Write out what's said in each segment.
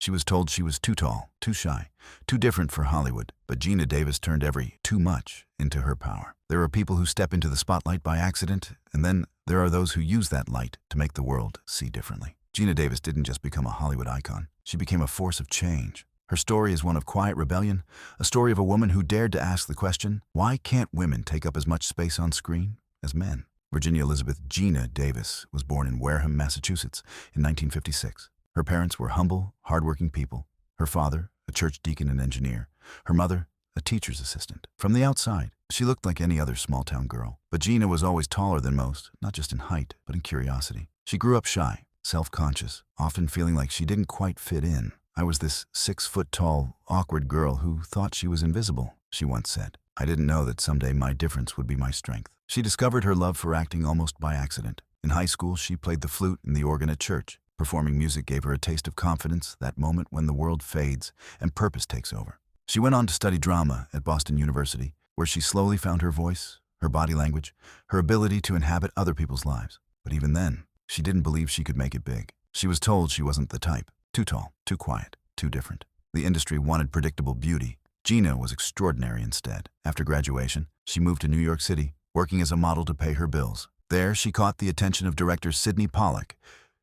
She was told she was too tall, too shy, too different for Hollywood, but Geena Davis turned every too much into her power. There are people who step into the spotlight by accident, and then there are those who use that light to make the world see differently. Geena Davis didn't just become a Hollywood icon. She became a force of change. Her story is one of quiet rebellion, a story of a woman who dared to ask the question, why can't women take up as much space on screen as men? Virginia Elizabeth Geena Davis was born in Wareham, Massachusetts in 1956. Her parents were humble, hardworking people. Her father, a church deacon and engineer. Her mother, a teacher's assistant. From the outside, she looked like any other small-town girl. But Geena was always taller than most, not just in height, but in curiosity. She grew up shy, self-conscious, often feeling like she didn't quite fit in. I was this 6-foot-tall, awkward girl who thought she was invisible, she once said. I didn't know that someday my difference would be my strength. She discovered her love for acting almost by accident. In high school, she played the flute and the organ at church. Performing music gave her a taste of confidence, that moment when the world fades and purpose takes over. She went on to study drama at Boston University, where she slowly found her voice, her body language, her ability to inhabit other people's lives. But even then, she didn't believe she could make it big. She was told she wasn't the type. Too tall, too quiet, too different. The industry wanted predictable beauty. Geena was extraordinary instead. After graduation, she moved to New York City, working as a model to pay her bills. There, she caught the attention of director Sidney Pollack,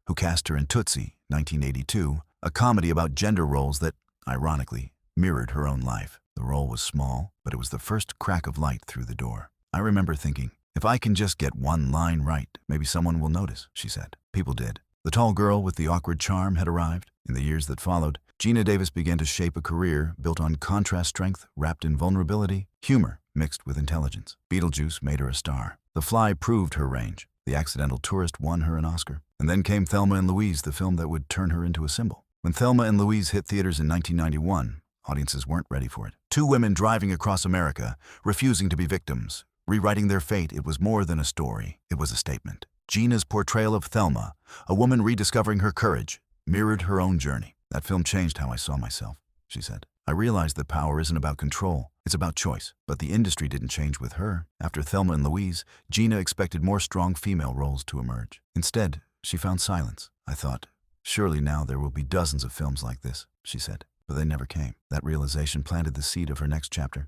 who cast her in Tootsie, 1982, a comedy about gender roles that, ironically, mirrored her own life. The role was small, but it was the first crack of light through the door. I remember thinking, if I can just get one line right, maybe someone will notice, she said. People did. The tall girl with the awkward charm had arrived. In the years that followed, Geena Davis began to shape a career built on contrast strength wrapped in vulnerability, humor mixed with intelligence. Beetlejuice made her a star. The Fly proved her range. The Accidental Tourist won her an Oscar. And then came Thelma and Louise, the film that would turn her into a symbol. When Thelma and Louise hit theaters in 1991, audiences weren't ready for it. Two women driving across America, refusing to be victims, rewriting their fate. It was more than a story. It was a statement. Geena's portrayal of Thelma, a woman rediscovering her courage, mirrored her own journey. That film changed how I saw myself, she said. I realized that power isn't about control, it's about choice. But the industry didn't change with her. After Thelma and Louise, Geena expected more strong female roles to emerge. Instead, she found silence. I thought, surely now there will be dozens of films like this, she said. But they never came. That realization planted the seed of her next chapter,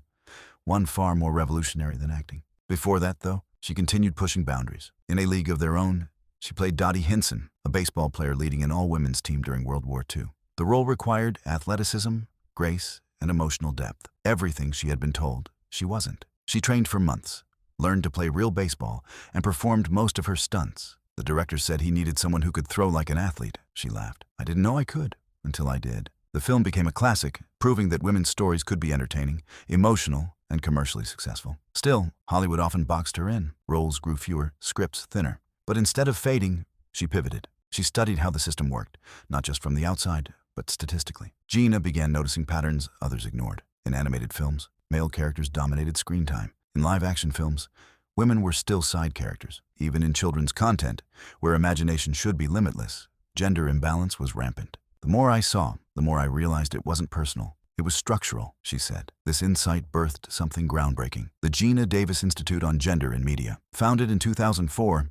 one far more revolutionary than acting. Before that, though, she continued pushing boundaries. In A League of Their Own, she played Dottie Hinson, a baseball player leading an all-women's team during World War II. The role required athleticism, grace, and emotional depth. Everything she had been told, she wasn't. She trained for months, learned to play real baseball, and performed most of her stunts. The director said he needed someone who could throw like an athlete, she laughed. I didn't know I could, until I did. The film became a classic, proving that women's stories could be entertaining, emotional, and commercially successful. Still, Hollywood often boxed her in. Roles grew fewer, scripts thinner. But instead of fading, she pivoted. She studied how the system worked, not just from the outside, but statistically. Geena began noticing patterns others ignored. In animated films, male characters dominated screen time. In live-action films, women were still side characters. Even in children's content, where imagination should be limitless, gender imbalance was rampant. The more I saw, the more I realized it wasn't personal. It was structural, she said. This insight birthed something groundbreaking. The Geena Davis Institute on Gender in Media. Founded in 2004,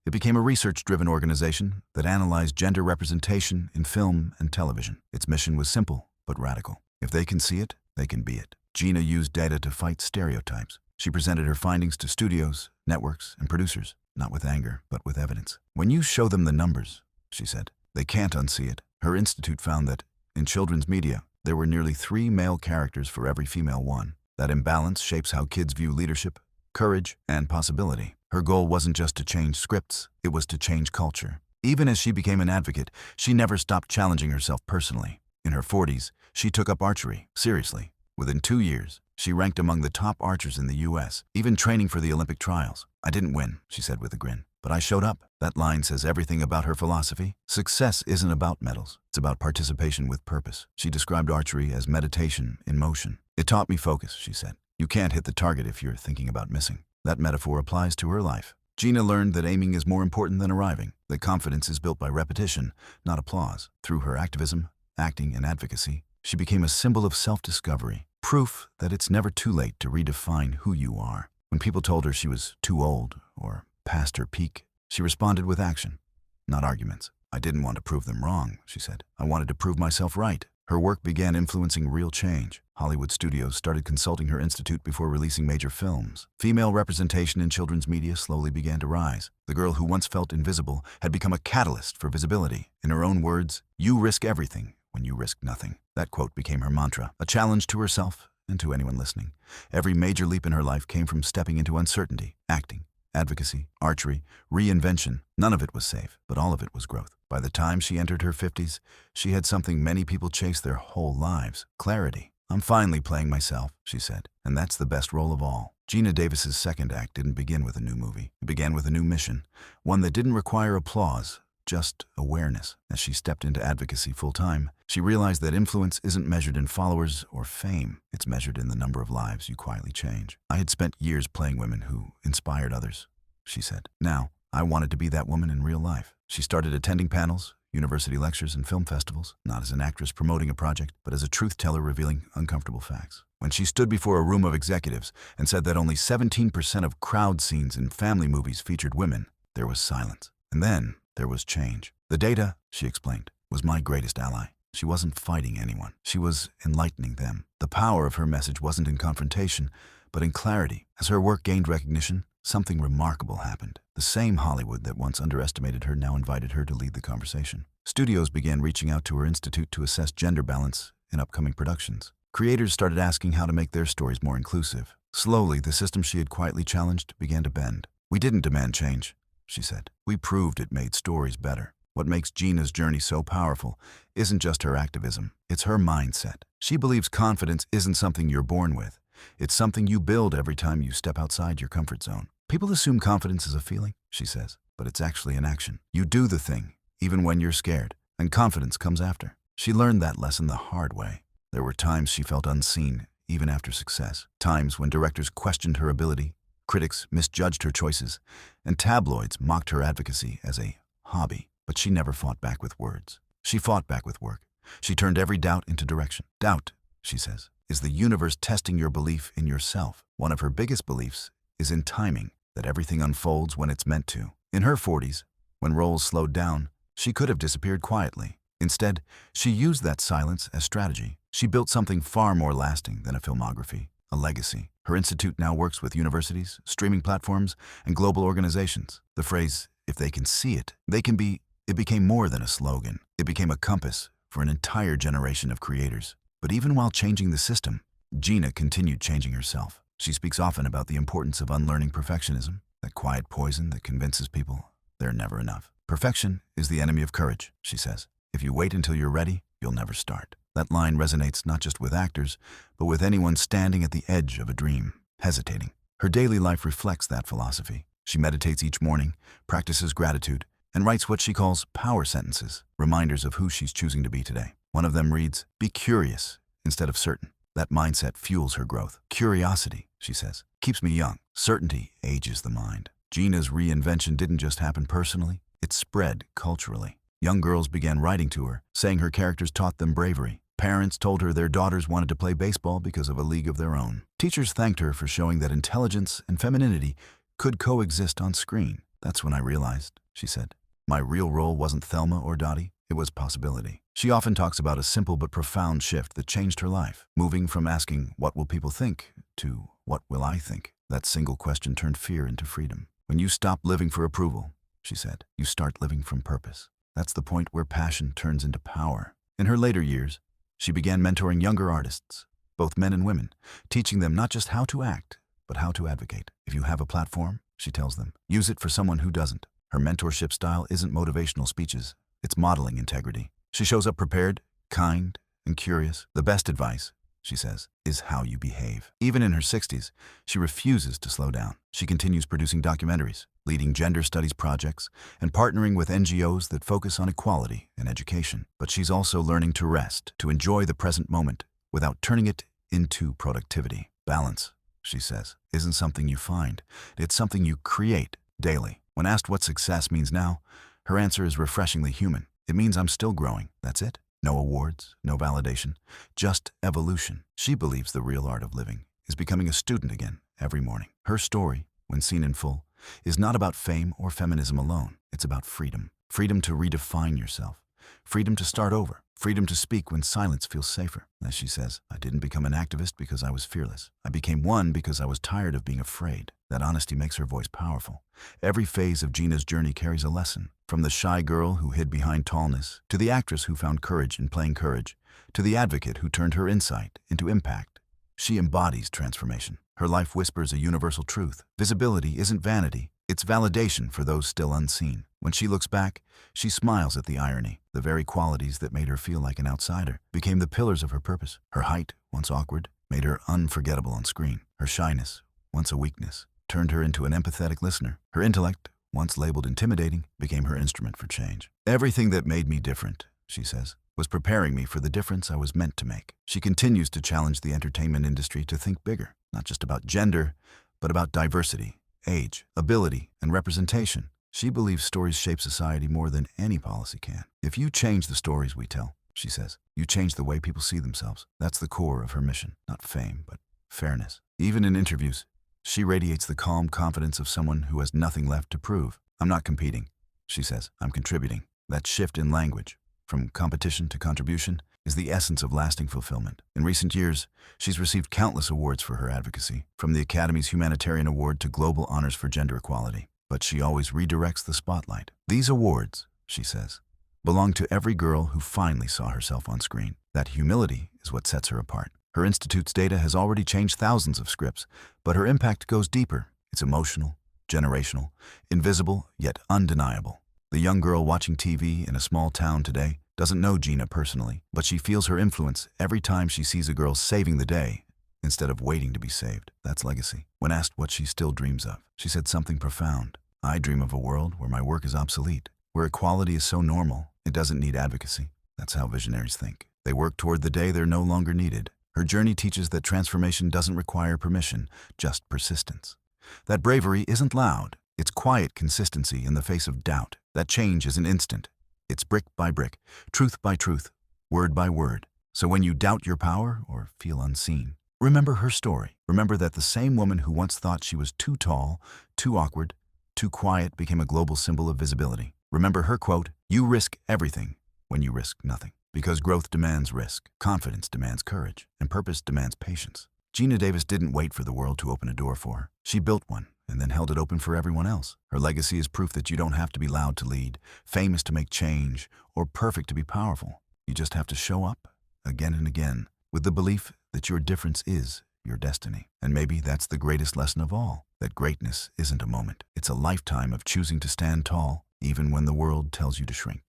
it became a research-driven organization that analyzed gender representation in film and television. Its mission was simple, but radical. If they can see it, they can be it. Geena used data to fight stereotypes. She presented her findings to studios, networks, and producers, not with anger, but with evidence. When you show them the numbers, she said, they can't unsee it. Her institute found that, in children's media, there were nearly 3 male characters for every female one. That imbalance shapes how kids view leadership, courage, and possibility. Her goal wasn't just to change scripts, it was to change culture. Even as she became an advocate, she never stopped challenging herself personally. In her 40s, she took up archery, seriously. Within 2 years, she ranked among the top archers in the US, even training for the Olympic trials. I didn't win, she said with a grin, but I showed up. That line says everything about her philosophy. Success isn't about medals, it's about participation with purpose. She described archery as meditation in motion. It taught me focus, she said. You can't hit the target if you're thinking about missing. That metaphor applies to her life. Geena learned that aiming is more important than arriving, that confidence is built by repetition, not applause. Through her activism, acting, and advocacy, she became a symbol of self-discovery, proof that it's never too late to redefine who you are. When people told her she was too old or past her peak, she responded with action, not arguments. I didn't want to prove them wrong, she said. I wanted to prove myself right. Her work began influencing real change. Hollywood studios started consulting her institute before releasing major films. Female representation in children's media slowly began to rise. The girl who once felt invisible had become a catalyst for visibility. In her own words, "You risk everything when you risk nothing." That quote became her mantra, a challenge to herself and to anyone listening. Every major leap in her life came from stepping into uncertainty: acting, advocacy, archery, reinvention. None of it was safe, but all of it was growth. By the time she entered her 50s, she had something many people chase their whole lives: clarity. "I'm finally playing myself," she said, "and that's the best role of all." Geena Davis's second act didn't begin with a new movie. It began with a new mission, one that didn't require applause, just awareness. As she stepped into advocacy full-time, she realized that influence isn't measured in followers or fame. It's measured in the number of lives you quietly change. "I had spent years playing women who inspired others," she said. "Now, I wanted to be that woman in real life." She started attending panels, university lectures, and film festivals, not as an actress promoting a project, but as a truth-teller revealing uncomfortable facts. When she stood before a room of executives and said that only 17% of crowd scenes in family movies featured women, there was silence. And then there was change. "The data," she explained, "was my greatest ally." She wasn't fighting anyone. She was enlightening them. The power of her message wasn't in confrontation, but in clarity. As her work gained recognition, something remarkable happened. The same Hollywood that once underestimated her now invited her to lead the conversation. Studios began reaching out to her institute to assess gender balance in upcoming productions. Creators started asking how to make their stories more inclusive. Slowly, the system she had quietly challenged began to bend. "We didn't demand change," she said. "We proved it made stories better." What makes Geena's journey so powerful isn't just her activism, it's her mindset. She believes confidence isn't something you're born with. It's something you build every time you step outside your comfort zone. "People assume confidence is a feeling," she says, "but it's actually an action. You do the thing, even when you're scared, and confidence comes after." She learned that lesson the hard way. There were times she felt unseen, even after success. Times when directors questioned her ability, critics misjudged her choices, and tabloids mocked her advocacy as a hobby. But she never fought back with words. She fought back with work. She turned every doubt into direction. "Doubt," she says, "is the universe testing your belief in yourself." One of her biggest beliefs is in timing, that everything unfolds when it's meant to. In her 40s, when roles slowed down, she could have disappeared quietly. Instead, she used that silence as strategy. She built something far more lasting than a filmography, a legacy. Her institute now works with universities, streaming platforms, and global organizations. The phrase, "if they can see it, they can be," it became more than a slogan. It became a compass for an entire generation of creators. But even while changing the system, Geena continued changing herself. She speaks often about the importance of unlearning perfectionism, that quiet poison that convinces people they're never enough. "Perfection is the enemy of courage," she says. "If you wait until you're ready, you'll never start." That line resonates not just with actors, but with anyone standing at the edge of a dream, hesitating. Her daily life reflects that philosophy. She meditates each morning, practices gratitude, and writes what she calls power sentences, reminders of who she's choosing to be today. One of them reads, "Be curious instead of certain." That mindset fuels her growth. "Curiosity," she says, "keeps me young. Certainty ages the mind." Geena's reinvention didn't just happen personally, it spread culturally. Young girls began writing to her, saying her characters taught them bravery. Parents told her their daughters wanted to play baseball because of a league of their own. Teachers thanked her for showing that intelligence and femininity could coexist on screen. "That's when I realized," she said, "my real role wasn't Thelma or Dottie, it was possibility." She often talks about a simple but profound shift that changed her life, moving from asking, "What will people think?" to "What will I think?" That single question turned fear into freedom. "When you stop living for approval," she said, "you start living from purpose." That's the point where passion turns into power. In her later years, she began mentoring younger artists, both men and women, teaching them not just how to act, but how to advocate. "If you have a platform," she tells them, "use it for someone who doesn't." Her mentorship style isn't motivational speeches, it's modeling integrity. She shows up prepared, kind, and curious. "The best advice," she says, "is how you behave." Even in her 60s, she refuses to slow down. She continues producing documentaries, leading gender studies projects, and partnering with NGOs that focus on equality and education. But she's also learning to rest, to enjoy the present moment without turning it into productivity. "Balance," she says, "isn't something you find. It's something you create daily." When asked what success means now, her answer is refreshingly human. "It means I'm still growing, that's it. No awards, no validation, just evolution." She believes the real art of living is becoming a student again every morning. Her story, when seen in full, is not about fame or feminism alone. It's about freedom. Freedom to redefine yourself. freedom to start over, freedom to speak when silence feels safer. As she says, I didn't become an activist because I was fearless. I became one because I was tired of being afraid. That honesty makes her voice powerful. Every phase of Geena's journey carries a lesson, from the shy girl who hid behind tallness, to the actress who found courage in playing courage, to the advocate who turned her insight into impact. She embodies transformation. Her life whispers a universal truth. Visibility isn't vanity, it's validation for those still unseen. When she looks back, she smiles at the irony. The very qualities that made her feel like an outsider became the pillars of her purpose. Her height, once awkward, made her unforgettable on screen. Her shyness, once a weakness, turned her into an empathetic listener. Her intellect, once labeled intimidating, became her instrument for change. Everything that made me different, she says, was preparing me for the difference I was meant to make. She continues to challenge the entertainment industry to think bigger, not just about gender, but about diversity, age, ability, and representation. She believes stories shape society more than any policy can. If you change the stories we tell, she says, you change the way people see themselves. That's the core of her mission, not fame, but fairness. Even in interviews, she radiates the calm confidence of someone who has nothing left to prove. I'm not competing, she says, I'm contributing. That shift in language, from competition to contribution, is the essence of lasting fulfillment. In recent years, she's received countless awards for her advocacy, from the Academy's Humanitarian Award to global honors for gender equality. But she always redirects the spotlight. These awards, she says, belong to every girl who finally saw herself on screen. That humility is what sets her apart. Her institute's data has already changed thousands of scripts, but her impact goes deeper. It's emotional, generational, invisible, yet undeniable. The young girl watching TV in a small town today doesn't know Geena personally, but she feels her influence every time she sees a girl saving the day instead of waiting to be saved. That's legacy. When asked what she still dreams of, she said something profound. I dream of a world where my work is obsolete, where equality is so normal, it doesn't need advocacy. That's how visionaries think. They work toward the day they're no longer needed. Her journey teaches that transformation doesn't require permission, just persistence. That bravery isn't loud. It's quiet consistency in the face of doubt. That change isn't instant. It's brick by brick, truth by truth, word by word. So when you doubt your power or feel unseen, remember her story. Remember that the same woman who once thought she was too tall, too awkward, too quiet became a global symbol of visibility. Remember her quote, "You risk everything when you risk nothing." Because growth demands risk, confidence demands courage, and purpose demands patience. Geena Davis didn't wait for the world to open a door for her. She built one and then held it open for everyone else. Her legacy is proof that you don't have to be loud to lead, famous to make change, or perfect to be powerful. You just have to show up again and again with the belief that your difference is your destiny. And maybe that's the greatest lesson of all, that greatness isn't a moment. It's a lifetime of choosing to stand tall, even when the world tells you to shrink.